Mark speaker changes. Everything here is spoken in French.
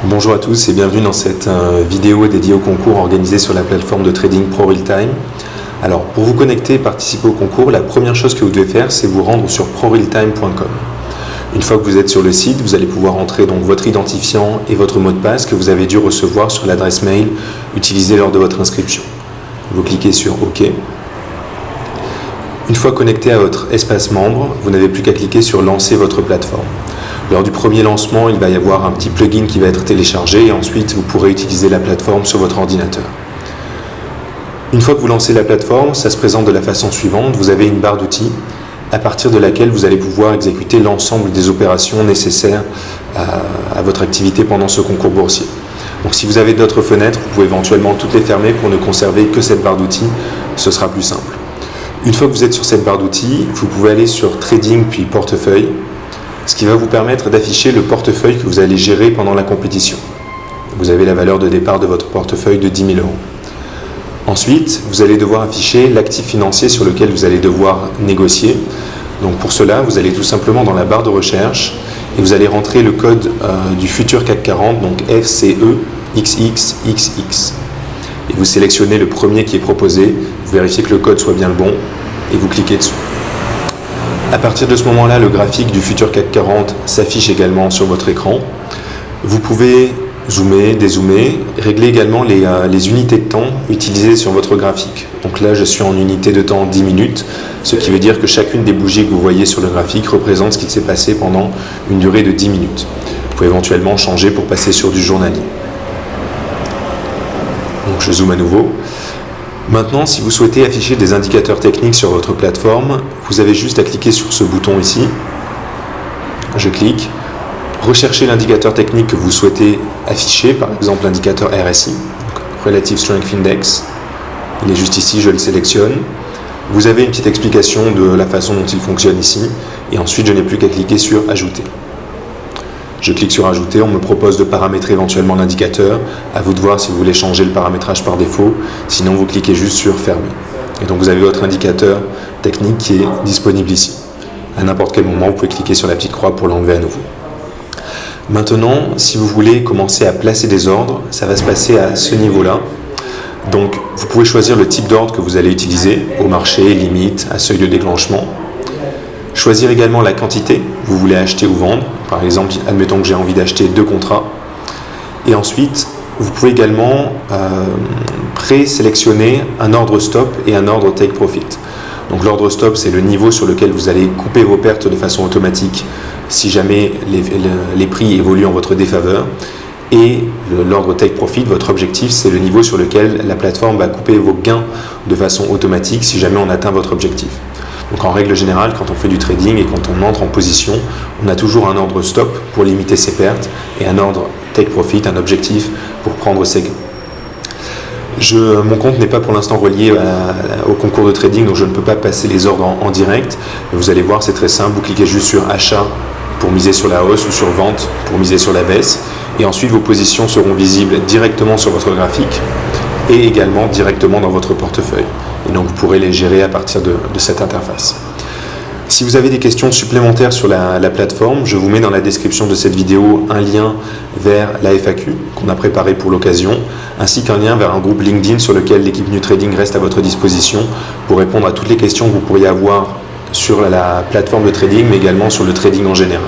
Speaker 1: Bonjour à tous et bienvenue dans cette vidéo dédiée au concours organisé sur la plateforme de trading ProRealTime. Alors pour vous connecter et participer au concours, la première chose que vous devez faire, c'est vous rendre sur prorealtime.com. Une fois que vous êtes sur le site, vous allez pouvoir entrer donc votre identifiant et votre mot de passe que vous avez dû recevoir sur l'adresse mail utilisée lors de votre inscription. Vous cliquez sur OK. Une fois connecté à votre espace membre, vous n'avez plus qu'à cliquer sur Lancer votre plateforme. Lors du premier lancement, il va y avoir un petit plugin qui va être téléchargé et ensuite vous pourrez utiliser la plateforme sur votre ordinateur. Une fois que vous lancez la plateforme, ça se présente de la façon suivante. Vous avez une barre d'outils à partir de laquelle vous allez pouvoir exécuter l'ensemble des opérations nécessaires à votre activité pendant ce concours boursier. Donc si vous avez d'autres fenêtres, vous pouvez éventuellement toutes les fermer pour ne conserver que cette barre d'outils, ce sera plus simple. Une fois que vous êtes sur cette barre d'outils, vous pouvez aller sur Trading puis Portefeuille, ce qui va vous permettre d'afficher le portefeuille que vous allez gérer pendant la compétition. Vous avez la valeur de départ de votre portefeuille de 10 000 €. Ensuite, vous allez devoir afficher l'actif financier sur lequel vous allez devoir négocier. Donc pour cela, vous allez tout simplement dans la barre de recherche et vous allez rentrer le code du futur CAC 40, donc FCEXXXX. Et vous sélectionnez le premier qui est proposé, vous vérifiez que le code soit bien le bon et vous cliquez dessus. À partir de ce moment-là, le graphique du futur CAC 40 s'affiche également sur votre écran. Vous pouvez zoomer, dézoomer, régler également les unités de temps utilisées sur votre graphique. Donc là, je suis en unité de temps 10 minutes, ce qui veut dire que chacune des bougies que vous voyez sur le graphique représente ce qui s'est passé pendant une durée de 10 minutes. Vous pouvez éventuellement changer pour passer sur du journalier. Donc je zoome à nouveau. Maintenant, si vous souhaitez afficher des indicateurs techniques sur votre plateforme, vous avez juste à cliquer sur ce bouton ici. Je clique. Recherchez l'indicateur technique que vous souhaitez afficher, par exemple l'indicateur RSI, donc Relative Strength Index. Il est juste ici, je le sélectionne. Vous avez une petite explication de la façon dont il fonctionne ici, et ensuite je n'ai plus qu'à cliquer sur Ajouter. Je clique sur Ajouter, on me propose de paramétrer éventuellement l'indicateur. À vous de voir si vous voulez changer le paramétrage par défaut. Sinon, vous cliquez juste sur Fermer. Et donc, vous avez votre indicateur technique qui est disponible ici. À n'importe quel moment, vous pouvez cliquer sur la petite croix pour l'enlever à nouveau. Maintenant, si vous voulez commencer à placer des ordres, ça va se passer à ce niveau-là. Donc, vous pouvez choisir le type d'ordre que vous allez utiliser, au marché, limite, à seuil de déclenchement. Choisir également la quantité que vous voulez acheter ou vendre. Par exemple, admettons que j'ai envie d'acheter 2 contrats. Et ensuite, vous pouvez également présélectionner un ordre stop et un ordre take profit. Donc l'ordre stop, c'est le niveau sur lequel vous allez couper vos pertes de façon automatique si jamais les prix évoluent en votre défaveur. Et l'ordre take profit, votre objectif, c'est le niveau sur lequel la plateforme va couper vos gains de façon automatique si jamais on atteint votre objectif. Donc en règle générale, quand on fait du trading et quand on entre en position, on a toujours un ordre stop pour limiter ses pertes et un ordre take profit, un objectif pour prendre ses gains. Mon compte n'est pas pour l'instant relié au concours de trading, donc je ne peux pas passer les ordres en direct. Mais vous allez voir, c'est très simple, vous cliquez juste sur achat pour miser sur la hausse ou sur vente pour miser sur la baisse. Et ensuite, vos positions seront visibles directement sur votre graphique et également directement dans votre portefeuille. Et donc vous pourrez les gérer à partir de cette interface. Si vous avez des questions supplémentaires sur la plateforme, je vous mets dans la description de cette vidéo un lien vers la FAQ qu'on a préparé pour l'occasion, ainsi qu'un lien vers un groupe LinkedIn sur lequel l'équipe New Trading reste à votre disposition pour répondre à toutes les questions que vous pourriez avoir sur la plateforme de trading, mais également sur le trading en général.